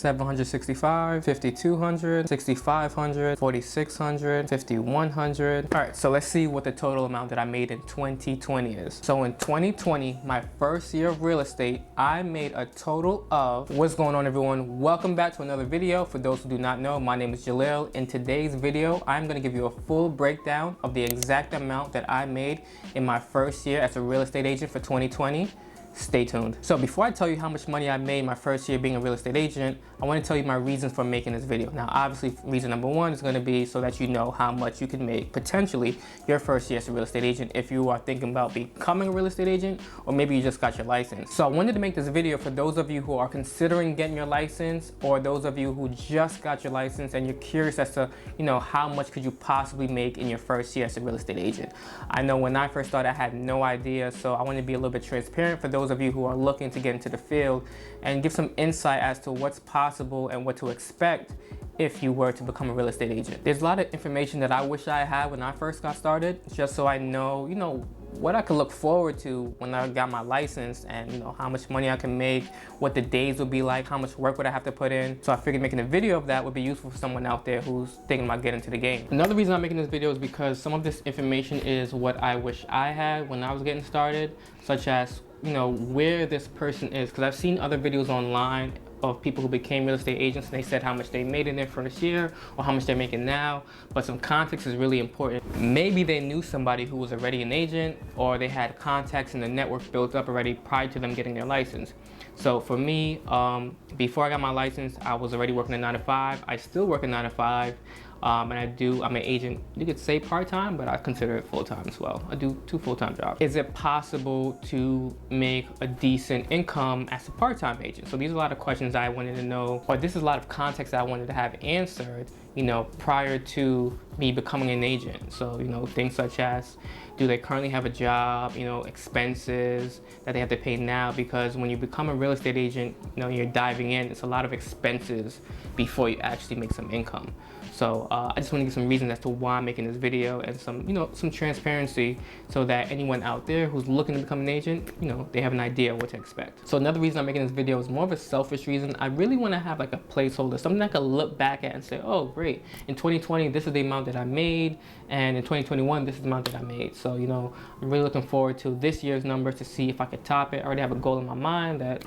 765, 5200, 6500, 4600, 5100. All right, so let's see what the total amount that I made in 2020 is. So in 2020, my first year of real estate, I made a total of, what's going on everyone? Welcome back to another video. For those who do not know, my name is Jalil. In today's video, I'm gonna give you a full breakdown of the exact amount that I made in my first year as a real estate agent for 2020. Stay tuned. So before I tell you how much money I made my first year being a real estate agent, I want to tell you my reasons for making this video. Now, obviously, reason number one is going to be so that you know how much you can make potentially your first year as a real estate agent if you are thinking about becoming a real estate agent, or maybe you just got your license. So I wanted to make this video for those of you who are considering getting your license, or those of you who just got your license and you're curious as to, how much could you possibly make in your first year as a real estate agent. I know when I first started, I had no idea, so I want to be a little bit transparent for those of you who are looking to get into the field and give some insight as to what's possible and what to expect if you were to become a real estate agent. There's a lot of information that I wish I had when I first got started, just so I know, what I could look forward to when I got my license, and how much money I can make, what the days would be like, how much work would I have to put in. So I figured making a video of that would be useful for someone out there who's thinking about getting into the game. Another reason I'm making this video is because some of this information is what I wish I had when I was getting started, such as where this person is, because I've seen other videos online of people who became real estate agents and they said how much they made in their first year or how much they're making now, but some context is really important. Maybe they knew somebody who was already an agent, or they had contacts in the network built up already prior to them getting their license. So for me, before I got my license, I was already working a 9 to 5. I still work a 9 to 5. And I'm an agent, you could say part-time, but I consider it full-time as well. I do 2 full-time jobs. Is it possible to make a decent income as a part-time agent? So these are a lot of questions I wanted to know, or this is a lot of context I wanted to have answered, prior to me becoming an agent. So, things such as, do they currently have a job, expenses that they have to pay now, because when you become a real estate agent, you're diving in, it's a lot of expenses before you actually make some income. So I just want to give some reasons as to why I'm making this video, and some transparency, so that anyone out there who's looking to become an agent, they have an idea what to expect. So another reason I'm making this video is more of a selfish reason. I really want to have like a placeholder, something I can look back at and say, oh great, in 2020 this is the amount that I made, and in 2021 this is the amount that I made. So I'm really looking forward to this year's numbers to see if I could top it. I already have a goal in my mind that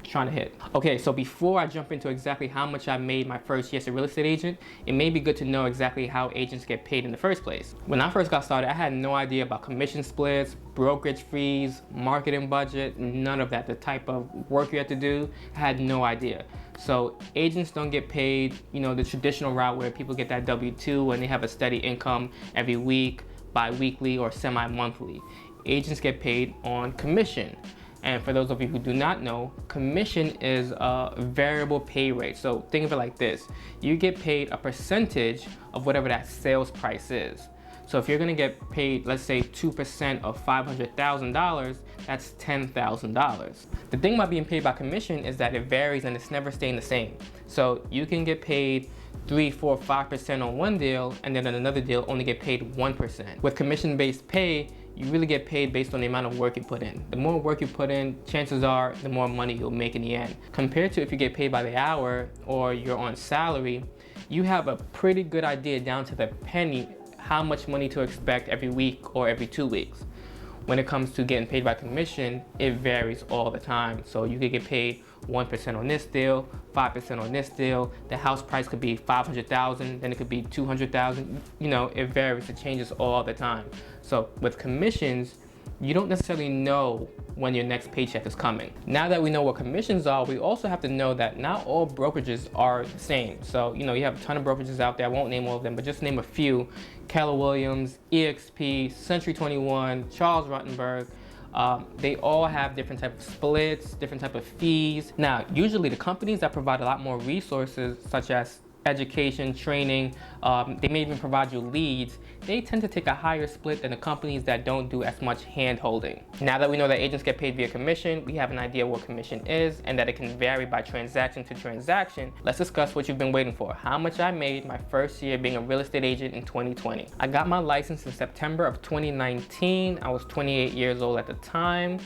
trying to hit. Okay, so before I jump into exactly how much I made my first year as a real estate agent, it may be good to know exactly how agents get paid in the first place. When I first got started, I had no idea about commission splits, brokerage fees, marketing budget, none of that. The type of work you have to do, I had no idea. So agents don't get paid, the traditional route where people get that W-2 and they have a steady income every week, bi-weekly, or semi-monthly. Agents get paid on commission. And for those of you who do not know, commission is a variable pay rate. So think of it like this. You get paid a percentage of whatever that sales price is. So if you're gonna get paid, let's say 2% of $500,000, that's $10,000. The thing about being paid by commission is that it varies and it's never staying the same. So you can get paid 3, 4, 5% on one deal, and then on another deal only get paid 1%. With commission-based pay, you really get paid based on the amount of work you put in. The more work you put in, chances are the more money you'll make in the end. Compared to if you get paid by the hour or you're on salary, you have a pretty good idea down to the penny how much money to expect every week or every 2 weeks. When it comes to getting paid by commission, it varies all the time. So you could get paid 1% on this deal, 5% on this deal. The house price could be $500,000, then it could be $200,000. It varies, it changes all the time. So with commissions, you don't necessarily know when your next paycheck is coming. Now that we know what commissions are, we also have to know that not all brokerages are the same. So, you have a ton of brokerages out there. I won't name all of them, but just name a few. Keller Williams, EXP, Century 21, Charles Rutenberg. They all have different type of splits, different type of fees. Now, usually the companies that provide a lot more resources, such as education, training, they may even provide you leads, they tend to take a higher split than the companies that don't do as much hand holding. Now that we know that agents get paid via commission, we have an idea what commission is and that it can vary by transaction to transaction. Let's discuss what you've been waiting for. How much I made my first year being a real estate agent in 2020. I got my license in September of 2019. I was 28 years old at the time.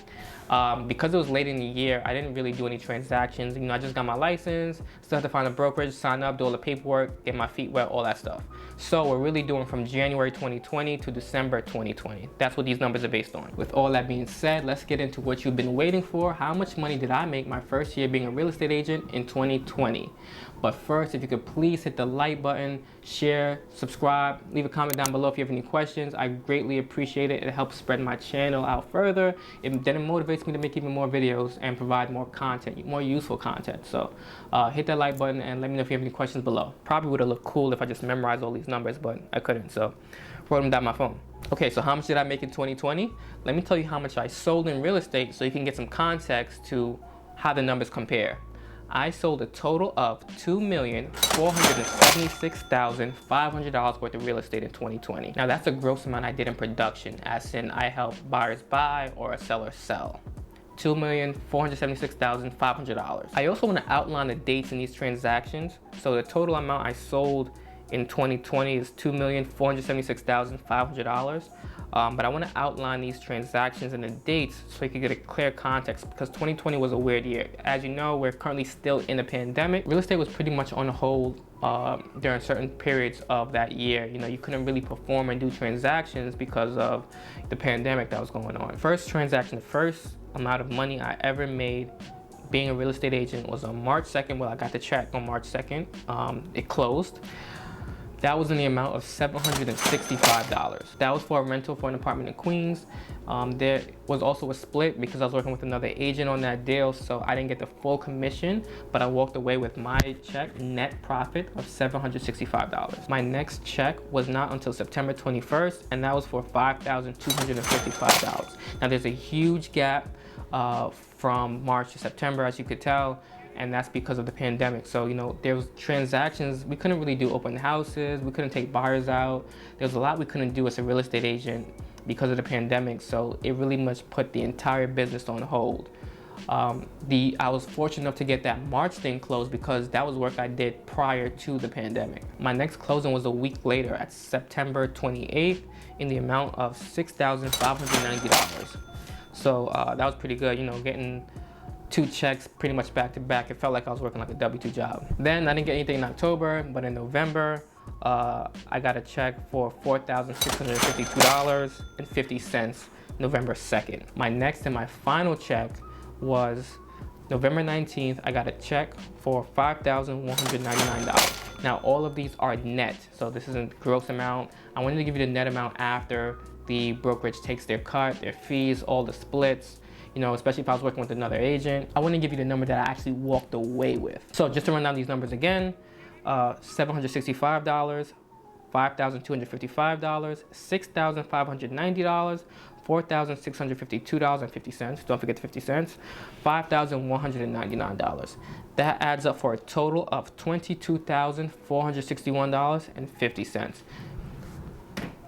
Because it was late in the year, I didn't really do any transactions. I just got my license, still had to find a brokerage, sign up, do all the paperwork, get my feet wet, all that stuff. So we're really doing from January 2020 to December 2020. That's what these numbers are based on. With all that being said, let's get into what you've been waiting for. How much money did I make my first year being a real estate agent in 2020? But first, if you could please hit the like button, share, subscribe, leave a comment down below if you have any questions. I greatly appreciate it. It helps spread my channel out further. Then it motivates me to make even more videos and provide more content, more useful content. So hit that like button and let me know if you have any questions below. Probably would have looked cool if I just memorized all these numbers, but I couldn't, so wrote them down my phone. Okay, so how much did I make in 2020? Let me tell you how much I sold in real estate so you can get some context to how the numbers compare. I sold a total of $2,476,500 worth of real estate in 2020. Now that's a gross amount I did in production, as in I helped buyers buy or a seller sell. $2,476,500. I also want to outline the dates in these transactions. So the total amount I sold in 2020 is $2,476,500. But I want to outline these transactions and the dates so you can get a clear context, because 2020 was a weird year. As you know, we're currently still in a pandemic. Real estate was pretty much on hold during certain periods of that year. You couldn't really perform and do transactions because of the pandemic that was going on. First transaction, the first amount of money I ever made being a real estate agent was on March 2nd. Well, I got the check on March 2nd. It closed. That was in the amount of $765. That was for a rental for an apartment in Queens. There was also a split because I was working with another agent on that deal, so I didn't get the full commission, but I walked away with my check net profit of $765. My next check was not until September 21st, and that was for $5,255. Now there's a huge gap from March to September, as you could tell, and that's because of the pandemic. So, there was transactions, we couldn't really do open houses, we couldn't take buyers out. There's a lot we couldn't do as a real estate agent because of the pandemic, so it really much put the entire business on hold. I was fortunate enough to get that March thing closed because that was work I did prior to the pandemic. My next closing was a week later at September 28th in the amount of $6,590. So that was pretty good, getting 2 checks pretty much back to back. It felt like I was working like a W-2 job. Then I didn't get anything in October, but in November, I got a check for $4,652.50 November 2nd. My next and my final check was November 19th. I got a check for $5,199. Now all of these are net, so this isn't gross amount. I wanted to give you the net amount after the brokerage takes their cut, their fees, all the splits. Especially if I was working with another agent. I want to give you the number that I actually walked away with. So just to run down these numbers again, $765, $5,255, $6,590, $4,652.50. Don't forget the 50 cents. $5,199. That adds up for a total of $22,461.50.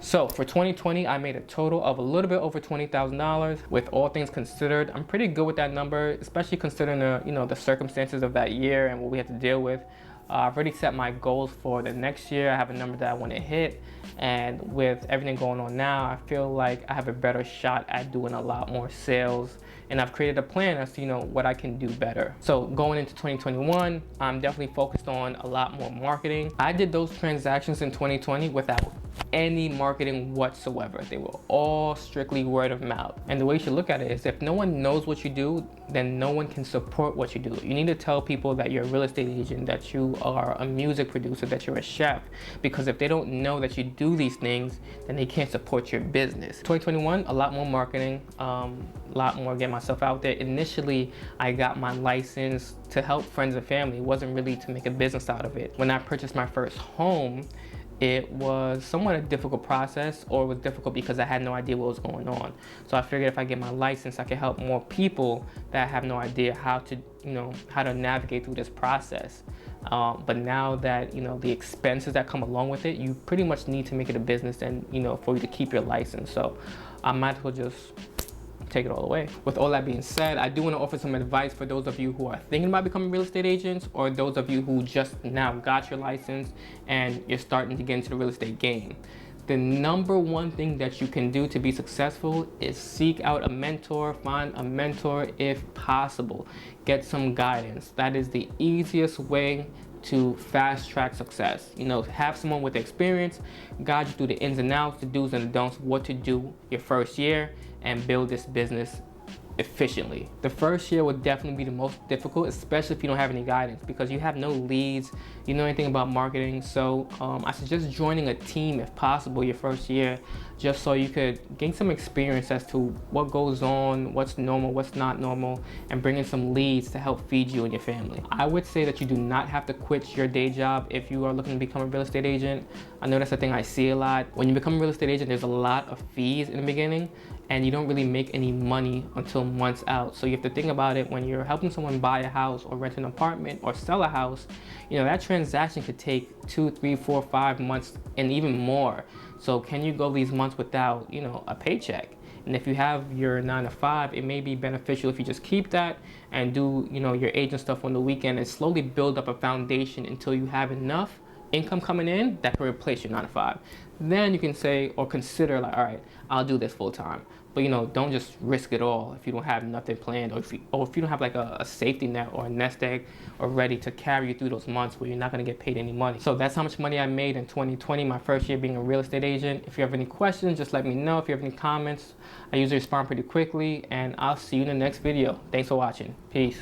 So for 2020, I made a total of a little bit over $20,000. With all things considered, I'm pretty good with that number, especially considering the circumstances of that year and what we had to deal with. I've already set my goals for the next year. I have a number that I want to hit, and with everything going on now, I feel like I have a better shot at doing a lot more sales, and I've created a plan as to what I can do better. So going into 2021, I'm definitely focused on a lot more marketing. I did those transactions in 2020 without any marketing whatsoever. They were all strictly word of mouth. And the way you should look at it is, if no one knows what you do, then no one can support what you do. You need to tell people that you're a real estate agent, that you are a music producer, that you're a chef, because if they don't know that you do these things, then they can't support your business. 2021, a lot more marketing, a lot more getting myself out there. Initially, I got my license to help friends and family. It wasn't really to make a business out of it. When I purchased my first home, it was somewhat a difficult process, or it was difficult because I had no idea what was going on. So I figured if I get my license, I could help more people that have no idea how to navigate through this process. But now that the expenses that come along with it, you pretty much need to make it a business, and for you to keep your license. So I might as well just take it all away. With all that being said, I do want to offer some advice for those of you who are thinking about becoming real estate agents, or those of you who just now got your license and you're starting to get into the real estate game. The number one thing that you can do to be successful is seek out a mentor, find a mentor if possible. Get some guidance. That is the easiest way to fast track success. You know, have someone with experience guide you through the ins and outs, the do's and the don'ts, what to do your first year, and build this business efficiently. The first year will definitely be the most difficult, especially if you don't have any guidance, because you have no leads, you know anything about marketing. So I suggest joining a team if possible your first year, just so you could gain some experience as to what goes on, what's normal, what's not normal, and bring in some leads to help feed you and your family. I would say that you do not have to quit your day job if you are looking to become a real estate agent. I know that's the thing I see a lot. When you become a real estate agent, there's a lot of fees in the beginning, and you don't really make any money until months out. So you have to think about it when you're helping someone buy a house or rent an apartment or sell a house. You know, that transaction could take 2, 3, 4, 5 months and even more. So can you go these months without, you know, a paycheck? And if you have your 9 to 5, it may be beneficial if you just keep that and do, you know, your agent stuff on the weekend and slowly build up a foundation until you have enough income coming in that can replace your 9 to 5. Then you can say or consider, like, all right, I'll do this full time. But, you know, don't just risk it all if you don't have nothing planned, or if you don't have like a safety net or a nest egg or ready to carry you through those months where you're not going to get paid any money. So that's how much money I made in 2020, my first year being a real estate agent. If you have any questions, just let me know. If you have any comments, I usually respond pretty quickly, and I'll see you in the next video. Thanks for watching. Peace.